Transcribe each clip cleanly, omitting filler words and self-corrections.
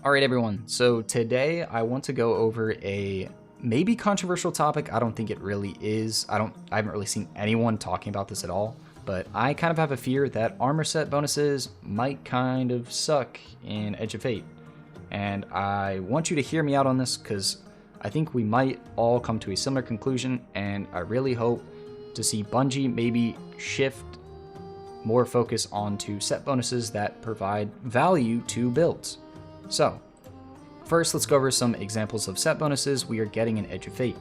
Alright everyone, so today I want to go over a maybe controversial topic. I don't think it really is. I haven't really seen anyone talking about this at all, but I kind of have a fear that armor set bonuses might kind of suck in Edge of Fate. And I want you to hear me out on this because I think we might all come to a similar conclusion, and I really hope to see Bungie maybe shift more focus onto set bonuses that provide value to builds. So, first let's go over some examples of set bonuses we are getting in Edge of Fate.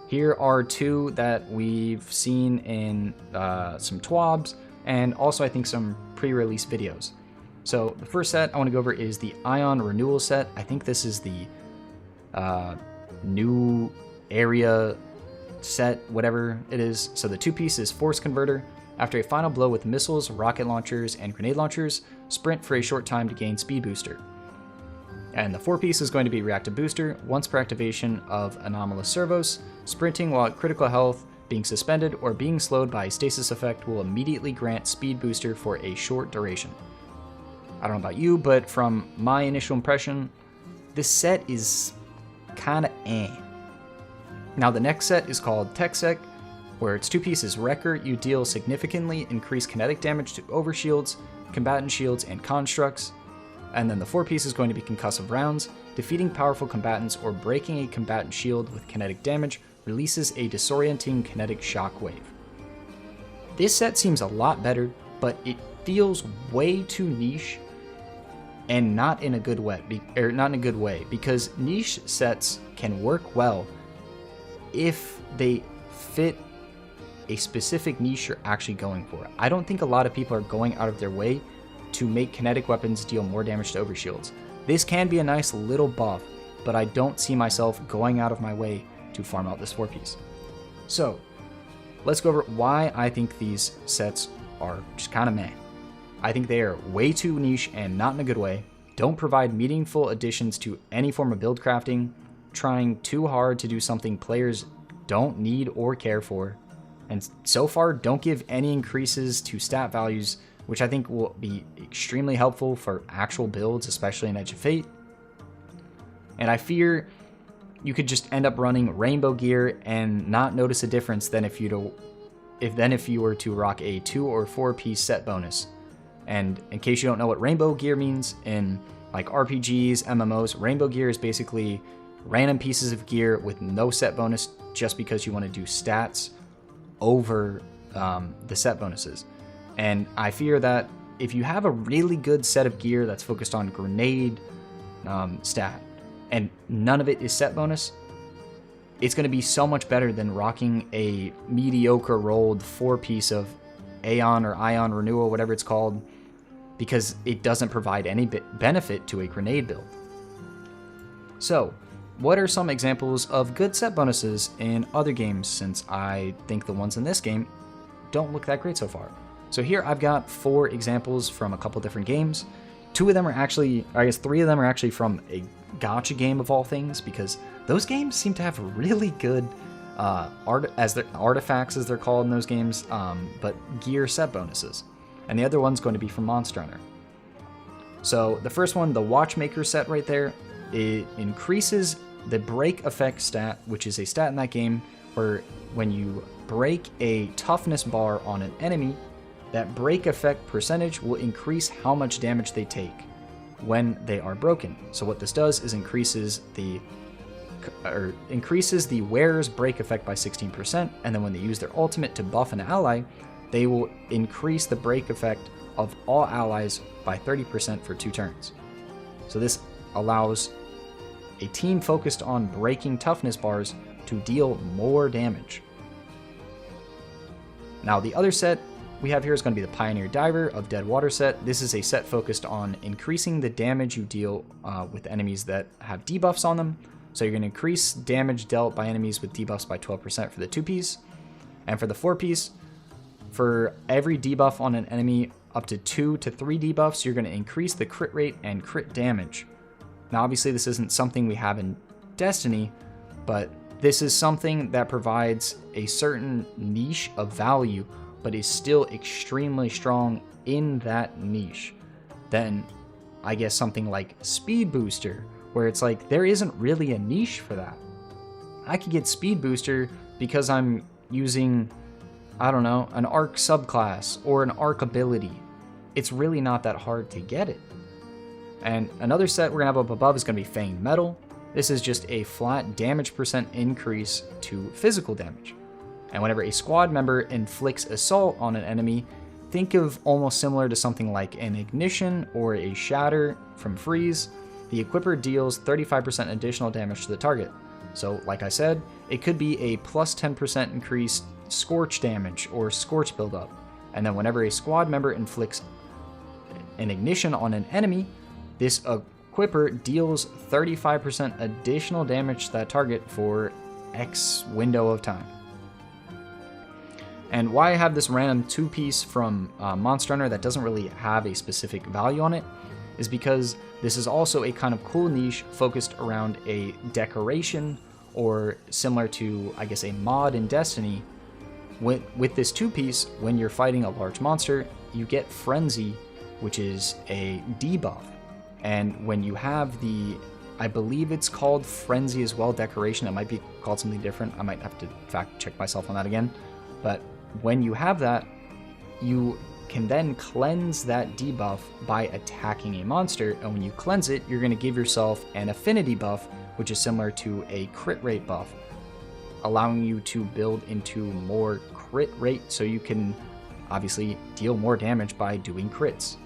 Here are two that we've seen in some TWABs, and also I think some pre-release videos. So the first set I want to go over is the Ion Renewal set. I think this is the new area set, whatever it is. So the two-piece is Force Converter. After a final blow with missiles, rocket launchers, and grenade launchers, sprint for a short time to gain speed booster. And the four-piece is going to be Reactive Booster. Once per activation of Anomalous Servos, sprinting while at critical health, being suspended, or being slowed by a stasis effect will immediately grant speed booster for a short duration. I don't know about you, but from my initial impression, this set is kinda eh. Now the next set is called TechSec, where its two pieces Wrecker. You deal significantly increased kinetic damage to overshields, combatant shields, and constructs. And then the four piece is going to be Concussive Rounds. Defeating powerful combatants or breaking a combatant shield with kinetic damage releases a disorienting kinetic shockwave. This set seems a lot better, but it feels way too niche, and not in a good way. Because niche sets can work well if they fit a specific niche you're actually going for. I don't think a lot of people are going out of their way to make kinetic weapons deal more damage to overshields. This can be a nice little buff, but I don't see myself going out of my way to farm out this four piece. So let's go over why I think these sets are just kind of meh. I think they are way too niche and not in a good way, don't provide meaningful additions to any form of build crafting, trying too hard to do something players don't need or care for, and so far don't give any increases to stat values, which I think will be extremely helpful for actual builds, especially in Edge of Fate. And I fear you could just end up running rainbow gear and not notice a difference than if you were to rock a 2 or 4 piece set bonus. And in case you don't know what rainbow gear means, in like RPGs, MMOs, rainbow gear is basically random pieces of gear with no set bonus just because you want to do stats over the set bonuses. And I fear that if you have a really good set of gear that's focused on grenade stat, and none of it is set bonus, it's going to be so much better than rocking a mediocre rolled 4-piece of Aeon or Ion Renewal, whatever it's called, because it doesn't provide any benefit to a grenade build. So, what are some examples of good set bonuses in other games, since I think the ones in this game don't look that great so far? So here I've got 4 examples from a couple different games. 2 of them are actually, I guess 3 of them are actually from a gacha game of all things, because those games seem to have really good artifacts, as they're called in those games, but gear set bonuses. And the other one's going to be from Monster Hunter. So the first one, the Watchmaker set right there, it increases the break effect stat, which is a stat in that game where when you break a toughness bar on an enemy, that break effect percentage will increase how much damage they take when they are broken. So what this does is increases the wearer's break effect by 16%, and then when they use their ultimate to buff an ally, they will increase the break effect of all allies by 30% for 2 turns. So this allows a team focused on breaking toughness bars to deal more damage. Now the other set we have here is going to be the Pioneer Diver of Dead Water set. This is a set focused on increasing the damage you deal with enemies that have debuffs on them. So you're going to increase damage dealt by enemies with debuffs by 12% for the 2-piece. And for the 4-piece, for every debuff on an enemy up to 2 to 3 debuffs, you're going to increase the crit rate and crit damage. Now obviously this isn't something we have in Destiny, but this is something that provides a certain niche of value, but is still extremely strong in that niche. Then I guess, something like Speed Booster, where it's like there isn't really a niche for that. I could get Speed Booster because I'm using, I don't know, an arc subclass or an arc ability. It's really not that hard to get it. And another set we're going to have up above is going to be Fanged Metal. This is just a flat damage percent increase to physical damage. And whenever a squad member inflicts assault on an enemy, think of almost similar to something like an Ignition or a Shatter from Freeze. The equipper deals 35% additional damage to the target. So, like I said, it could be a plus 10% increased Scorch damage or Scorch buildup. And then whenever a squad member inflicts an Ignition on an enemy, this equipper deals 35% additional damage to that target for X window of time. And why I have this random 2-piece from Monster Hunter that doesn't really have a specific value on it is because this is also a kind of cool niche focused around a decoration, or similar to, I guess, a mod in Destiny. With this 2-piece, when you're fighting a large monster, you get Frenzy, which is a debuff. And when you have the, I believe it's called Frenzy as well, decoration, it might be called something different. I might have to fact check myself on that again. But when you have that, you can then cleanse that debuff by attacking a monster, and when you cleanse it, you're going to give yourself an affinity buff, which is similar to a crit rate buff, allowing you to build into more crit rate so you can obviously deal more damage by doing crits.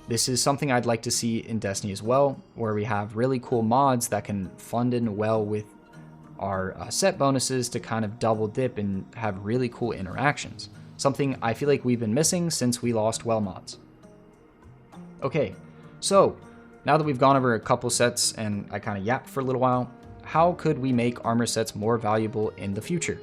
This is something I'd like to see in Destiny as well, where we have really cool mods that can fund in well with our set bonuses to kind of double dip and have really cool interactions. Something I feel like we've been missing since we lost well mods. Okay, so now that we've gone over a couple sets and I kind of yapped for a little while, how could we make armor sets more valuable in the future?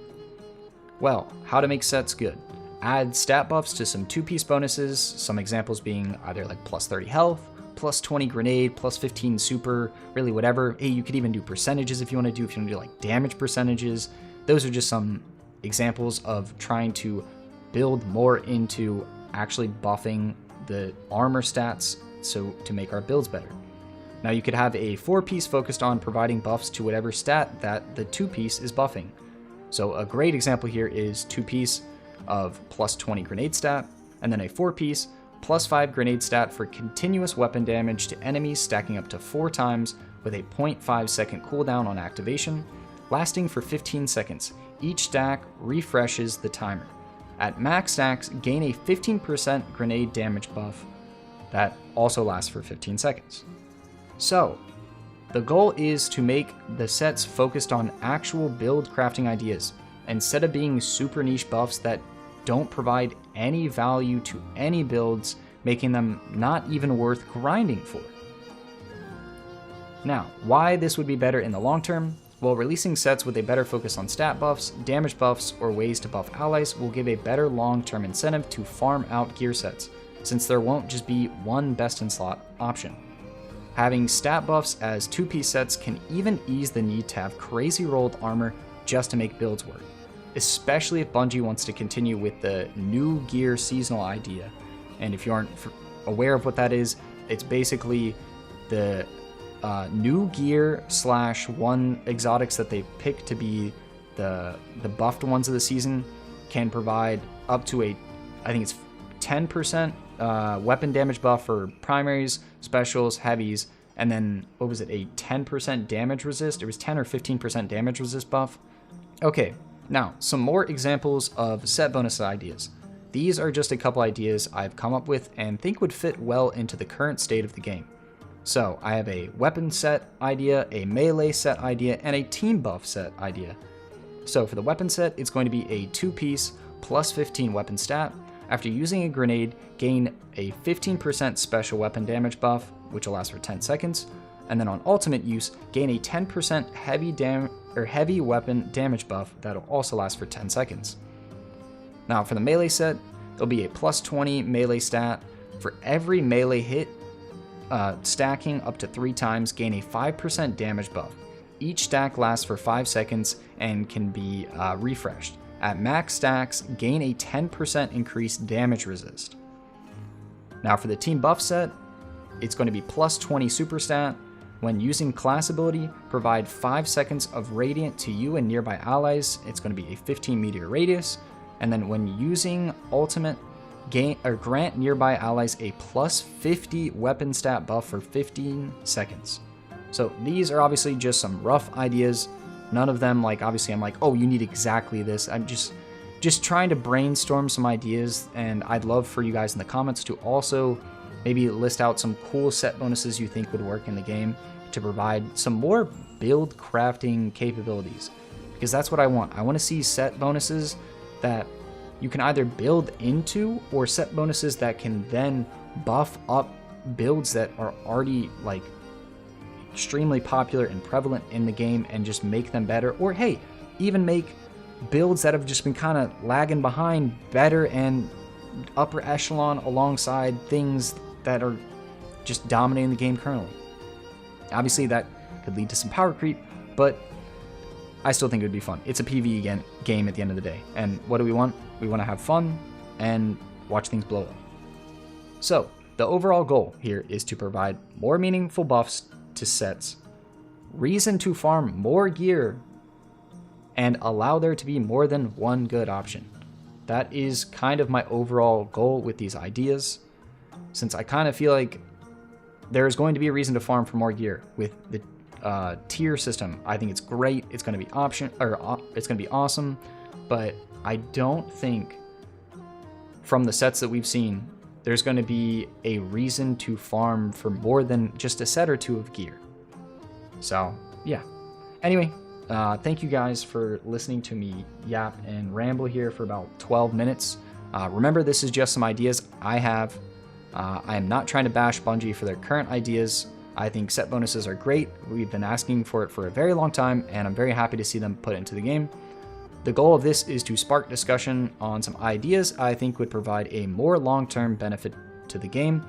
Well, how to make sets good. Add stat buffs to some 2-piece bonuses, some examples being either like plus 30 health, plus 20 grenade, plus 15 super, really whatever. Hey, you could even do percentages if you want to do like damage percentages. Those are just some examples of trying to build more into actually buffing the armor stats so to make our builds better. Now you could have a 4-piece focused on providing buffs to whatever stat that the 2-piece is buffing. So a great example here is 2-piece of plus 20 grenade stat, and then a 4-piece plus 5 grenade stat for continuous weapon damage to enemies stacking up to 4 times with a 0.5 second cooldown on activation, lasting for 15 seconds. Each stack refreshes the timer. At max stacks, gain a 15% grenade damage buff that also lasts for 15 seconds. So, the goal is to make the sets focused on actual build crafting ideas, instead of being super niche buffs that don't provide any value to any builds, making them not even worth grinding for. Now, why this would be better in the long term? Well, releasing sets with a better focus on stat buffs, damage buffs, or ways to buff allies will give a better long-term incentive to farm out gear sets, since there won't just be one best-in-slot option. Having stat buffs as 2-piece sets can even ease the need to have crazy rolled armor just to make builds work, especially if Bungie wants to continue with the new gear seasonal idea. And if you aren't aware of what that is, it's basically the new gear / one exotics that they pick to be the buffed ones of the season can provide up to I think it's 10% weapon damage buff for primaries, specials, heavies, and then, what was it, a 10% damage resist? It was 10 or 15% damage resist buff. Okay, now, some more examples of set bonus ideas. These are just a couple ideas I've come up with and think would fit well into the current state of the game. So, I have a weapon set idea, a melee set idea, and a team buff set idea. So, for the weapon set, it's going to be a 2-piece plus 15 weapon stat. After using a grenade, gain a 15% special weapon damage buff, which will last for 10 seconds. And then on ultimate use, gain a 10% heavy weapon damage buff that'll also last for 10 seconds. Now for the melee set, it'll be a plus 20 melee stat. For every melee hit, stacking up to 3 times, gain a 5% damage buff. Each stack lasts for 5 seconds and can be refreshed. At max stacks, gain a 10% increased damage resist. Now for the team buff set, it's going to be plus 20 super stat. When using class ability, provide 5 seconds of radiant to you and nearby allies. It's going to be a 15 meter radius. And then when using ultimate, grant nearby allies a plus 50 weapon stat buff for 15 seconds. So these are obviously just some rough ideas. None of them, like, obviously I'm like, oh, you need exactly this. I'm just trying to brainstorm some ideas, and I'd love for you guys in the comments to also maybe list out some cool set bonuses you think would work in the game to provide some more build crafting capabilities, because that's what I want. I want to see set bonuses that you can either build into, or set bonuses that can then buff up builds that are already like extremely popular and prevalent in the game and just make them better, or hey, even make builds that have just been kind of lagging behind better and upper echelon alongside things that are just dominating the game currently. Obviously that could lead to some power creep, but I still think it would be fun. It's a PvE game at the end of the day, and what do we want? We want to have fun and watch things blow up. So the overall goal here is to provide more meaningful buffs to sets, reason to farm more gear, and allow there to be more than one good option. That is kind of my overall goal with these ideas, since I kind of feel like there's going to be a reason to farm for more gear with the tier system. I think it's great. It's going to be it's going to be awesome, but I don't think from the sets that we've seen there's going to be a reason to farm for more than just a set or two of gear. So yeah. Anyway, thank you guys for listening to me yap and ramble here for about 12 minutes. Remember, this is just some ideas I have. I am not trying to bash Bungie for their current ideas. I think set bonuses are great. We've been asking for it for a very long time, and I'm very happy to see them put into the game. The goal of this is to spark discussion on some ideas I think would provide a more long-term benefit to the game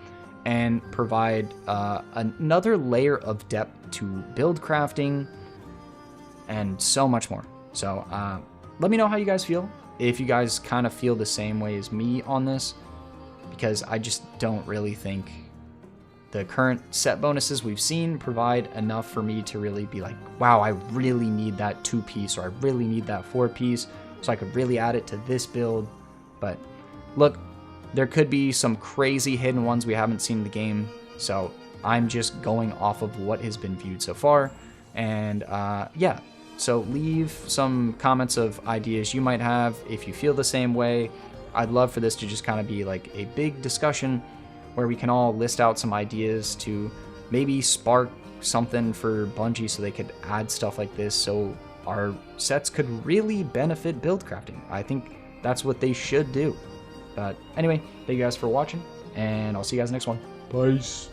and provide another layer of depth to build crafting and so much more. So let me know how you guys feel, if you guys kind of feel the same way as me on this, because I just don't really think the current set bonuses we've seen provide enough for me to really be like, wow, I really need that 2-piece, or I really need that 4-piece, so I could really add it to this build. But look, there could be some crazy hidden ones we haven't seen in the game, so I'm just going off of what has been viewed so far. And yeah, so leave some comments of ideas you might have if you feel the same way. I'd love for this to just kind of be like a big discussion where we can all list out some ideas to maybe spark something for Bungie so they could add stuff like this so our sets could really benefit build crafting. I think that's what they should do. But anyway, thank you guys for watching, and I'll see you guys next one. Peace.